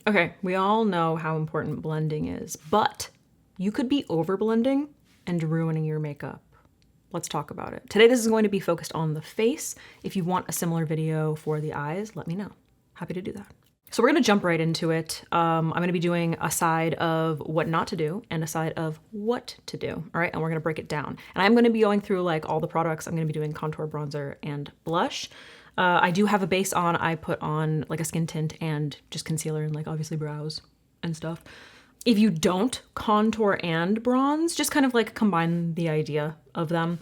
Okay, we all know how important blending is, but you could be over blending and ruining your makeup. Let's talk about it. Today, this is going to be focused on the face. If you want a similar video for the eyes, let me know. Happy to do that. So we're gonna jump right into it. I'm gonna be doing a side of what not to do and a side of what to do, all right? And we're gonna break it down. And I'm gonna be going through like all the products. I'm gonna be doing contour, bronzer, and blush. I do have a base on. I put on like a skin tint and just concealer and like obviously brows and stuff. If you don't contour and bronze, just kind of like combine the idea of them.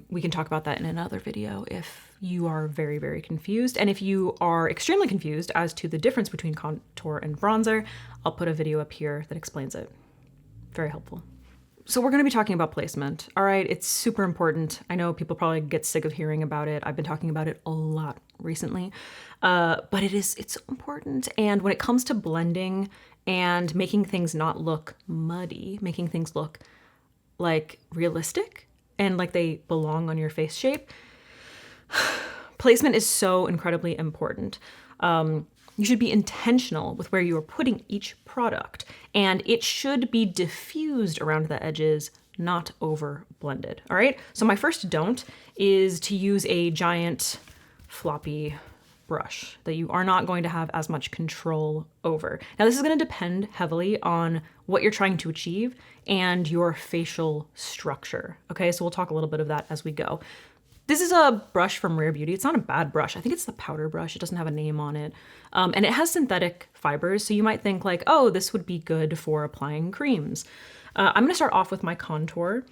We can talk about that in another video if you are very, very confused. And if you are extremely confused as to the difference between contour and bronzer, I'll put a video up here that explains it. Very helpful. So we're gonna be talking about placement. All right, it's super important. I know people probably get sick of hearing about it. I've been talking about it a lot recently, but it's important. And when it comes to blending and making things not look muddy, making things look like realistic and like they belong on your face shape, placement is so incredibly important. You should be intentional with where you are putting each product, and it should be diffused around the edges, not over blended. All right. So my first don't is to use a giant floppy brush that you are not going to have as much control over. Now, this is going to depend heavily on what you're trying to achieve and your facial structure. Okay. So we'll talk a little bit of that as we go. This is a brush from Rare Beauty. It's not a bad brush. I think it's the powder brush. It doesn't have a name on it. And it has synthetic fibers. So you might think like, oh, this would be good for applying creams. I'm gonna start off with my contour.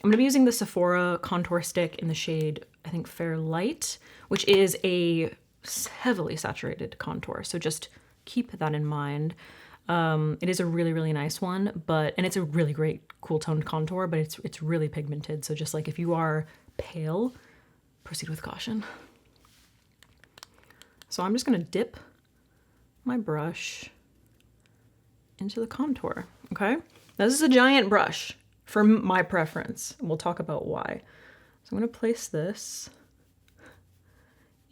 I'm gonna be using the Sephora contour stick in the shade, I think Fair Light, which is a heavily saturated contour. So just keep that in mind. It is a really, really nice one, and it's a really great cool toned contour, but it's really pigmented. So just like if you are pale, proceed with caution. So I'm just gonna dip my brush into the contour, okay? Now this is a giant brush for my preference, and we'll talk about why. So I'm gonna place this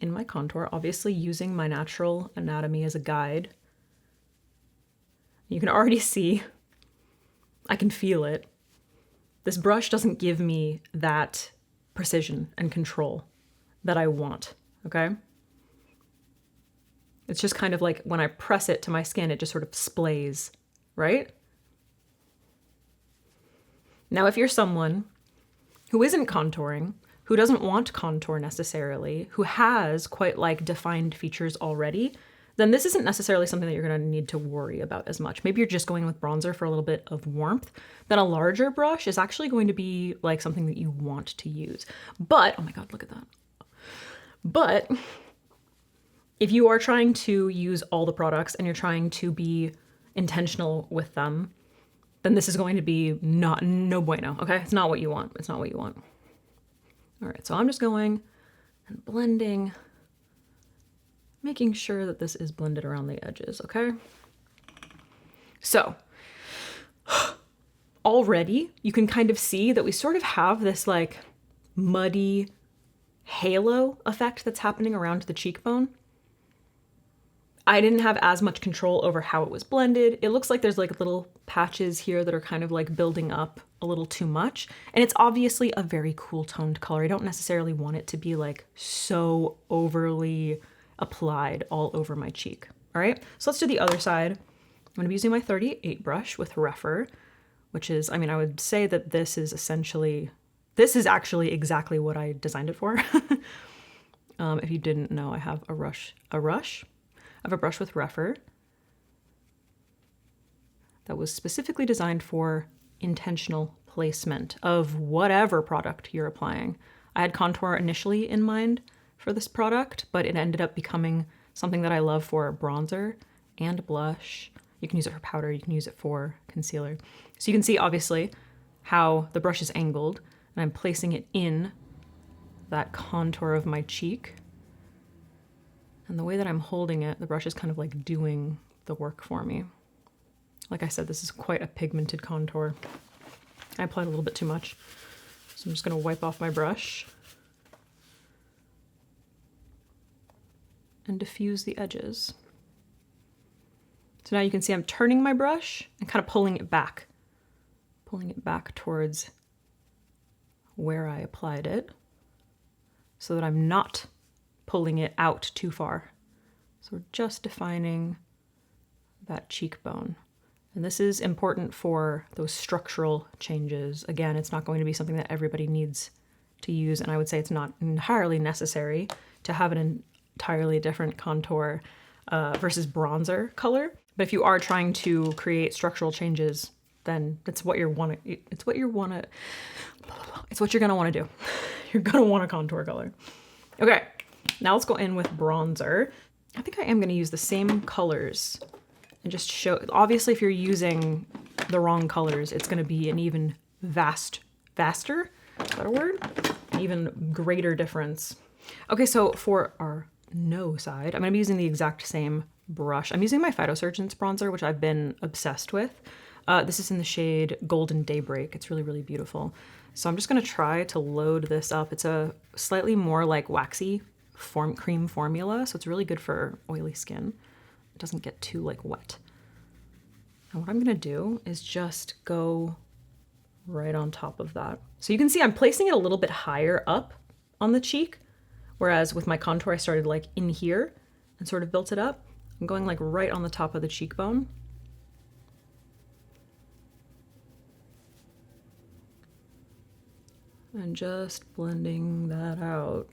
in my contour, obviously using my natural anatomy as a guide. You can already see, I can feel it. This brush doesn't give me that precision and control that I want, okay? It's just kind of like when I press it to my skin, it just sort of splays, right? Now, if you're someone who isn't contouring, who doesn't want contour necessarily, who has quite like defined features already, then this isn't necessarily something that you're gonna need to worry about as much. Maybe you're just going with bronzer for a little bit of warmth. Then a larger brush is actually going to be like something that you want to use. But, oh my God, look at that. But if you are trying to use all the products and you're trying to be intentional with them, then this is going to be no bueno, okay? It's not what you want. It's not what you want. All right, so I'm just going and blending, making sure that this is blended around the edges, okay? So already you can kind of see that we sort of have this like muddy halo effect that's happening around the cheekbone. I didn't have as much control over how it was blended. It looks like there's like little patches here that are kind of like building up a little too much. And it's obviously a very cool toned color. I don't necessarily want it to be like so overly applied all over my cheek. All right, so let's do the other side. I'm gonna be using my 38 brush with Rephr, which is, I mean, I would say that this is actually exactly what I designed it for. If you didn't know, I have a brush with Rephr that was specifically designed for intentional placement of whatever product you're applying. I had contour initially in mind for this product, but it ended up becoming something that I love for bronzer and blush. You can use it for powder, you can use it for concealer. So you can see obviously how the brush is angled, and I'm placing it in that contour of my cheek. And the way that I'm holding it, the brush is kind of like doing the work for me. Like I said, this is quite a pigmented contour. I applied a little bit too much. So I'm just gonna wipe off my brush and diffuse the edges. So now you can see I'm turning my brush and kind of pulling it back towards where I applied it so that I'm not pulling it out too far. So we're just defining that cheekbone. And this is important for those structural changes. Again, it's not going to be something that everybody needs to use, and I would say it's not entirely necessary to have an entirely different contour versus bronzer color. But if you are trying to create structural changes, then that's what you're gonna want to do. You're gonna want a contour color. Okay, now let's go in with bronzer. I think I am gonna use the same colors and just show, obviously if you're using the wrong colors, it's gonna be an even vaster, is that a word? An even greater difference. Okay, so for our no side, I'm gonna be using the exact same brush. I'm using my Phytosurgeon's bronzer, which I've been obsessed with. This is in the shade Golden Daybreak. It's really, really beautiful. So I'm just gonna try to load this up. It's a slightly more like waxy cream formula, so it's really good for oily skin. It doesn't get too like wet. And what I'm gonna do is just go right on top of that. So you can see I'm placing it a little bit higher up on the cheek, whereas with my contour I started like in here and sort of built it up. I'm going like right on the top of the cheekbone. And just blending that out.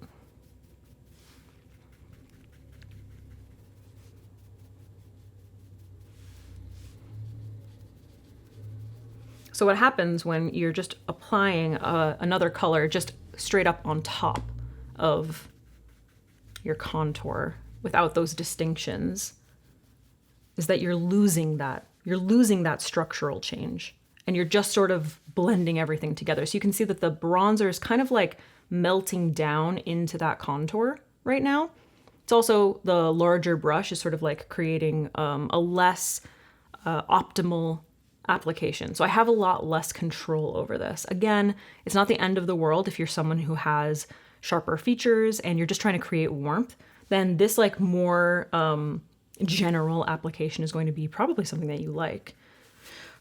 So what happens when you're just applying another color just straight up on top of your contour without those distinctions is that you're losing that structural change, and you're just sort of blending everything together. So you can see that the bronzer is kind of like melting down into that contour right now. It's also the larger brush is sort of like creating a less optimal application. So I have a lot less control over this. Again, it's not the end of the world if you're someone who has sharper features and you're just trying to create warmth, then this like more general application is going to be probably something that you like.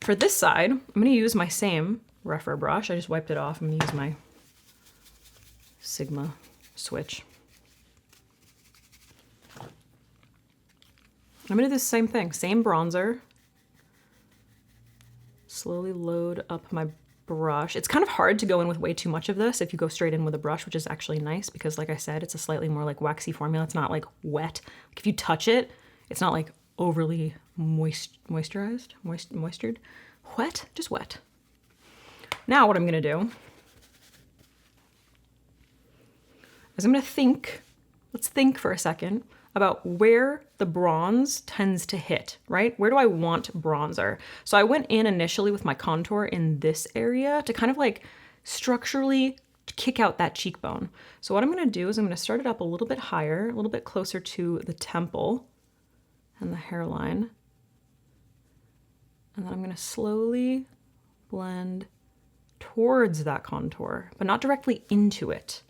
For this side, I'm going to use my same rougher brush. I just wiped it off. I'm going to use my Sigma switch. I'm going to do the same thing, same bronzer. Slowly load up my brush. It's kind of hard to go in with way too much of this if you go straight in with a brush, which is actually nice because like I said, it's a slightly more like waxy formula. It's not like wet. Like if you touch it, it's not like overly moistured, wet, just wet. Now what I'm gonna do is I'm gonna think, let's think for a second about where the bronze tends to hit, right? Where do I want bronzer? So I went in initially with my contour in this area to kind of like structurally kick out that cheekbone. So what I'm gonna do is I'm gonna start it up a little bit higher, a little bit closer to the temple and the hairline. And then I'm gonna slowly blend towards that contour, but not directly into it.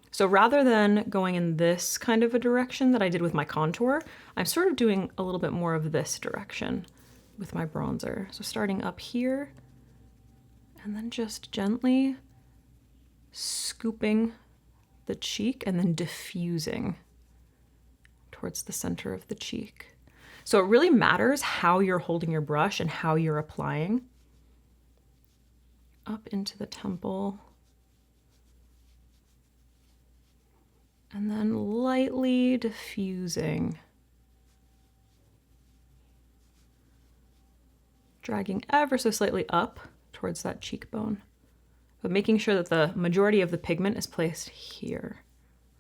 So rather than going in this kind of a direction that I did with my contour, I'm sort of doing a little bit more of this direction with my bronzer. So starting up here and then just gently scooping the cheek and then diffusing towards the center of the cheek. So it really matters how you're holding your brush and how you're applying. Up into the temple. And then lightly diffusing. Dragging ever so slightly up towards that cheekbone. But making sure that the majority of the pigment is placed here,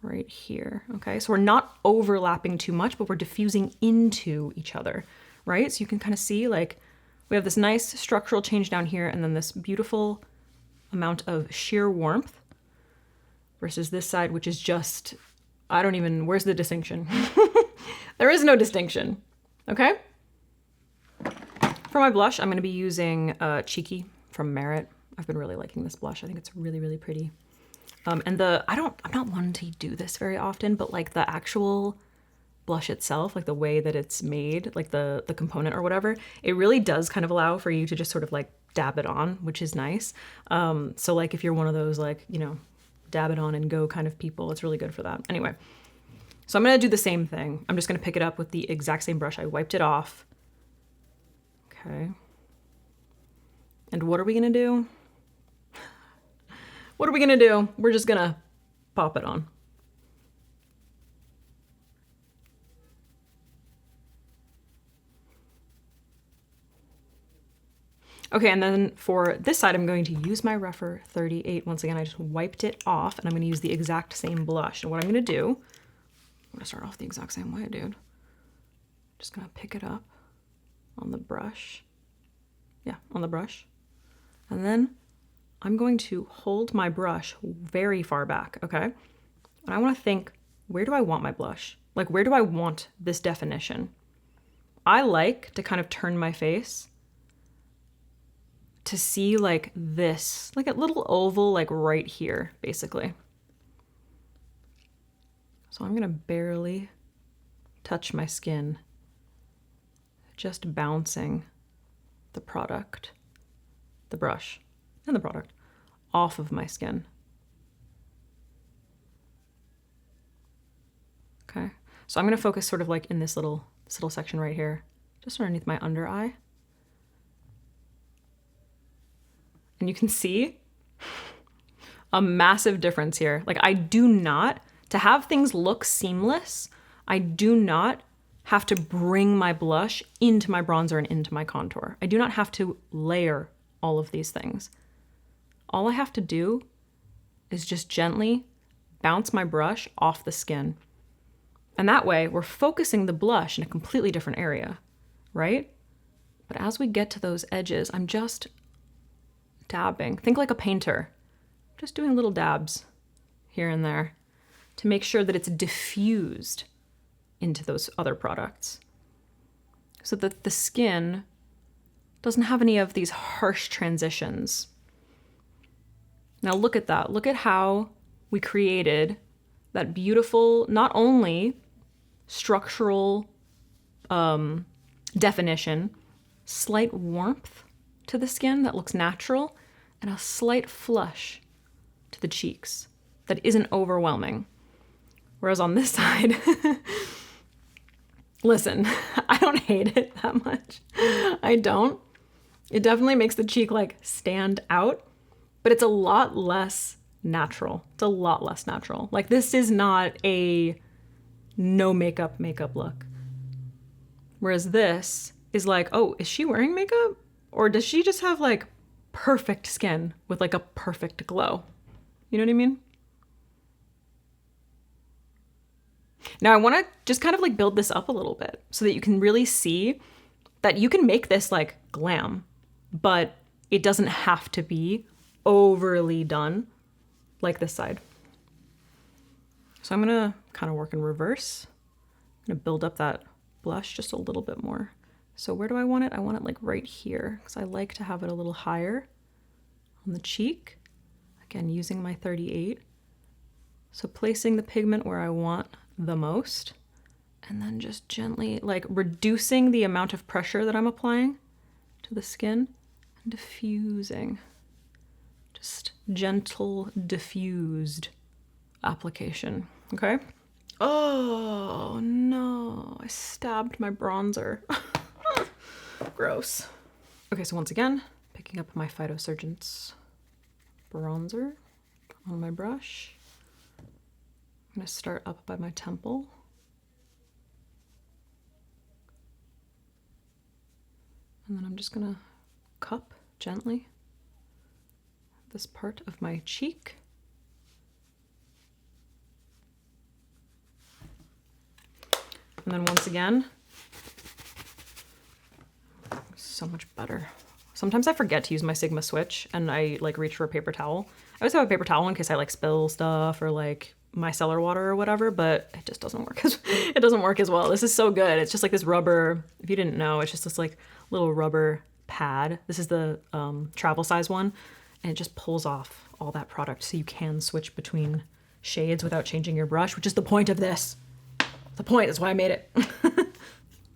right here, okay? So we're not overlapping too much, but we're diffusing into each other, right? So you can kind of see like we have this nice structural change down here and then this beautiful amount of sheer warmth versus this side, which is just, where's the distinction? There is no distinction, okay? For my blush, I'm gonna be using Cheeky from Merit. I've been really liking this blush. I think it's really, really pretty. And I'm not one to do this very often, but like the actual blush itself, like the way that it's made, like the component or whatever, it really does kind of allow for you to just sort of like dab it on, which is nice. So like if you're one of those like, you know, dab it on and go kind of people, it's really good for that. Anyway, so I'm gonna do the same thing. I'm just gonna pick it up with the exact same brush. I wiped it off. Okay. And what are we gonna do? What are we gonna do? We're just gonna pop it on. Okay, and then for this side, I'm going to use my Rephr 38. Once again, I just wiped it off, and I'm gonna use the exact same blush. And what I'm gonna do, I'm gonna start off the exact same way, dude. Just gonna pick it up on the brush. Yeah, on the brush. And then I'm going to hold my brush very far back, okay? And I wanna think, where do I want my blush? Like, where do I want this definition? I like to kind of turn my face to see like this, like a little oval, like right here, basically. So I'm gonna barely touch my skin, just bouncing the product, the brush, and the product off of my skin. Okay, so I'm gonna focus sort of like in this little section right here, just underneath my under eye. And you can see a massive difference here. Like I do not, to have things look seamless, I do not have to bring my blush into my bronzer and into my contour. I do not have to layer all of these things. All I have to do is just gently bounce my brush off the skin. And that way we're focusing the blush in a completely different area, right? But as we get to those edges, I'm just dabbing. Think like a painter. Just doing little dabs here and there to make sure that it's diffused into those other products so that the skin doesn't have any of these harsh transitions. Now look at that. Look at how we created that beautiful, not only structural definition, slight warmth to the skin that looks natural, and a slight flush to the cheeks that isn't overwhelming. Whereas on this side, listen, I don't hate it that much. I don't. It definitely makes the cheek like stand out, but it's a lot less natural. It's a lot less natural. Like this is not a no makeup look. Whereas this is like, oh, is she wearing makeup? Or does she just have like perfect skin with like a perfect glow? You know what I mean? Now I want to just kind of like build this up a little bit so that you can really see that you can make this like glam, but it doesn't have to be overly done like this side. So I'm gonna kind of work in reverse. I'm gonna build up that blush just a little bit more. So where do I want it? I want it like right here because I like to have it a little higher on the cheek. Again, using my 38. So placing the pigment where I want the most, and then just gently like reducing the amount of pressure that I'm applying to the skin and diffusing. Just gentle, diffused application, okay? Oh no, I stabbed my bronzer. Gross. Okay, so once again, picking up my Phytosurgence bronzer on my brush. I'm gonna start up by my temple. And then I'm just gonna cup gently this part of my cheek. And then once again, so much better. Sometimes I forget to use my Sigma switch and I like reach for a paper towel. I always have a paper towel in case I like spill stuff or like my cellar water or whatever, but it just doesn't work it doesn't work as well. This is so good. It's just like this rubber, if you didn't know, it's just this like little rubber pad. This is the travel size one, and it just pulls off all that product so you can switch between shades without changing your brush, which is the point of this. The point is why I made it.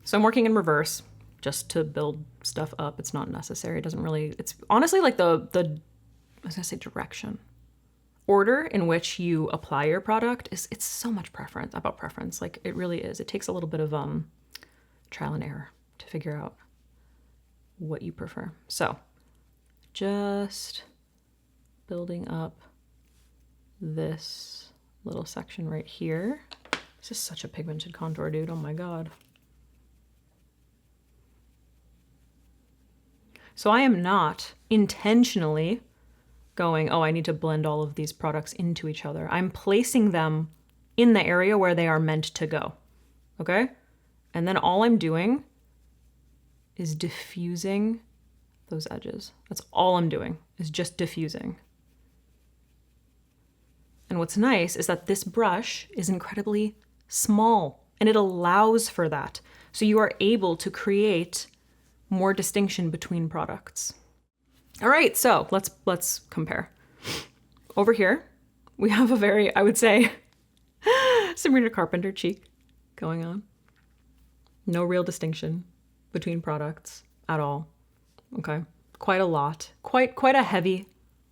So I'm working in reverse just to build stuff up. It's not necessary. It doesn't really, it's honestly like I was gonna say direction. Order in which you apply your product it's so much about preference. Like it really is. It takes a little bit of trial and error to figure out what you prefer. So just building up this little section right here. This is such a pigmented contour, dude. Oh my God. So I am not intentionally going, oh, I need to blend all of these products into each other. I'm placing them in the area where they are meant to go, okay? And then all I'm doing is diffusing those edges. That's all I'm doing, is just diffusing. And what's nice is that this brush is incredibly small and it allows for that. So you are able to create more distinction between products. All right, so let's compare. Over here, we have a very, I would say, Sabrina Carpenter cheek going on. No real distinction between products at all. Okay, quite a lot, quite a heavy,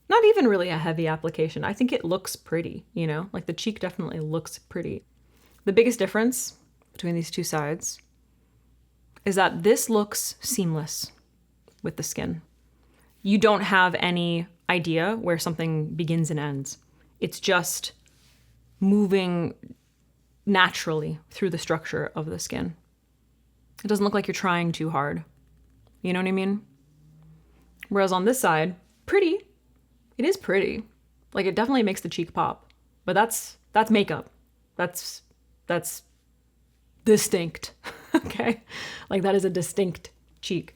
not even really a heavy application. I think it looks pretty, you know, like the cheek definitely looks pretty. The biggest difference between these two sides is that this looks seamless with the skin. You don't have any idea where something begins and ends. It's just moving naturally through the structure of the skin. It doesn't look like you're trying too hard. You know what I mean? Whereas on this side, pretty. It is pretty. Like it definitely makes the cheek pop. But that's makeup. That's distinct. Okay? Like that is a distinct cheek.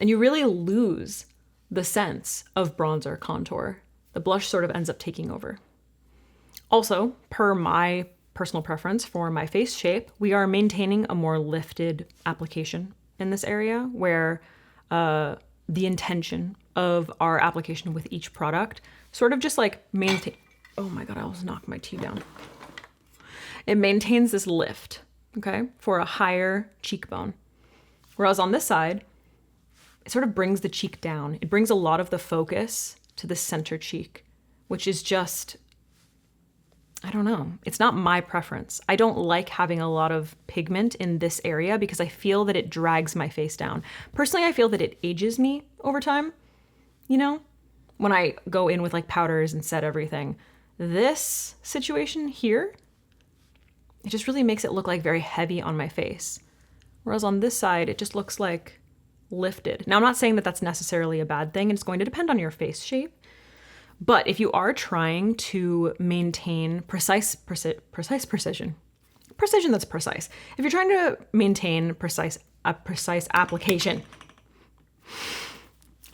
And you really lose the sense of bronzer contour. The blush sort of ends up taking over. Also, per my personal preference for my face shape, we are maintaining a more lifted application in this area where the intention of our application with each product sort of just like maintain. Oh my God, I almost knocked my tea down. It maintains this lift, okay, for a higher cheekbone. Whereas on this side, it sort of brings the cheek down. It brings a lot of the focus to the center cheek, which is just, I don't know. It's not my preference. I don't like having a lot of pigment in this area because I feel that it drags my face down. Personally, I feel that it ages me over time, you know, when I go in with like powders and set everything. This situation here, it just really makes it look like very heavy on my face. Whereas on this side, it just looks like lifted. Now, I'm not saying that that's necessarily a bad thing. It's going to depend on your face shape. But if you are trying to maintain precise precision that's precise. If you're trying to maintain a precise application,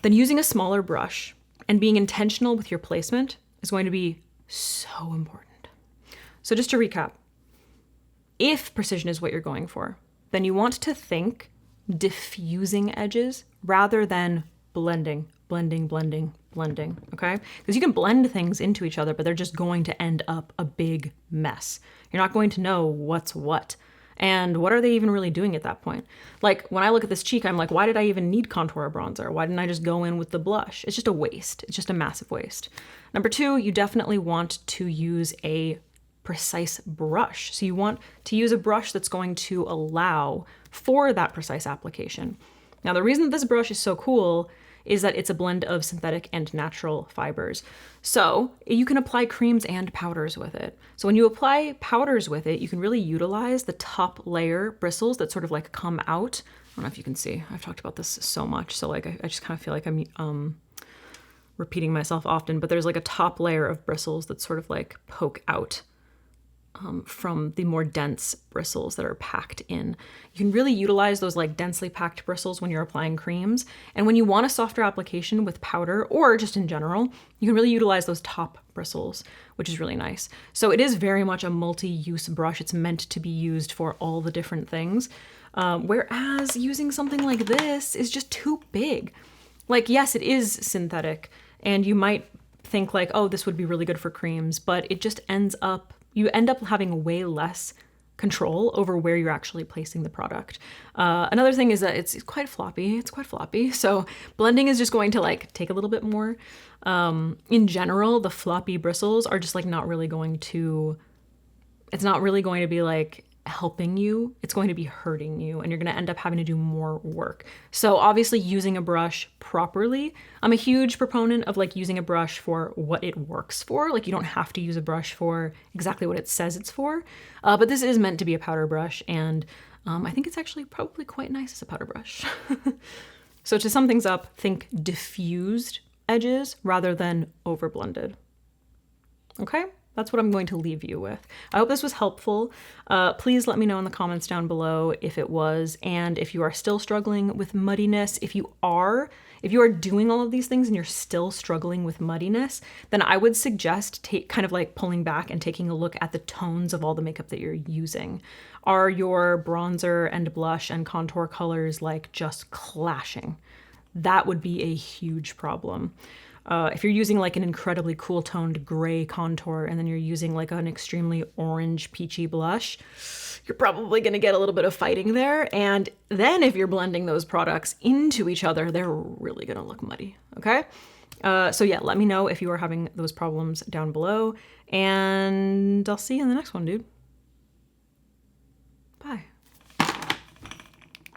then using a smaller brush and being intentional with your placement is going to be so important. So just to recap, if precision is what you're going for, then you want to think diffusing edges rather than blending, okay? Because you can blend things into each other, but they're just going to end up a big mess. You're not going to know what's what. And what are they even really doing at that point? Like when I look at this cheek, I'm like, why did I even need contour or bronzer? Why didn't I just go in with the blush? It's just a waste. It's just a massive waste. Number two, you definitely want to use a precise brush. So you want to use a brush that's going to allow for that precise application. Now, the reason that this brush is so cool is that it's a blend of synthetic and natural fibers. So you can apply creams and powders with it. So when you apply powders with it, you can really utilize the top layer bristles that sort of like come out. I don't know if you can see, I've talked about this so much. So like, I just kind of feel like I'm repeating myself often, but there's like a top layer of bristles that sort of like poke out from the more dense bristles that are packed in. You can really utilize those like densely packed bristles when you're applying creams. And when you want a softer application with powder or just in general, you can really utilize those top bristles, which is really nice. So it is very much a multi-use brush. It's meant to be used for all the different things. Whereas using something like this is just too big. Like, yes, it is synthetic and you might think like, oh, this would be really good for creams, but it just you end up having way less control over where you're actually placing the product. Another thing is that it's quite floppy. It's quite floppy. So blending is just going to like take a little bit more. In general, the floppy bristles are just like not really going to, it's not really going to be like helping you. It's going to be hurting you, and you're going to end up having to do more work. So obviously using a brush properly, I'm a huge proponent of like using a brush for what it works for. Like you don't have to use a brush for exactly what it says it's for, but this is meant to be a powder brush, and I think it's actually probably quite nice as a powder brush. So to sum things up, think diffused edges rather than over blended. Okay? That's what I'm going to leave you with. I hope this was helpful. Please let me know in the comments down below if it was, and if you are still struggling with muddiness. If you are doing all of these things and you're still struggling with muddiness, then I would suggest kind of like pulling back and taking a look at the tones of all the makeup that you're using. Are your bronzer and blush and contour colors like just clashing? That would be a huge problem. If you're using like an incredibly cool toned gray contour and then you're using like an extremely orange peachy blush, you're probably going to get a little bit of fighting there. And then if you're blending those products into each other, they're really going to look muddy. Okay. So yeah, let me know if you are having those problems down below, and I'll see you in the next one, dude.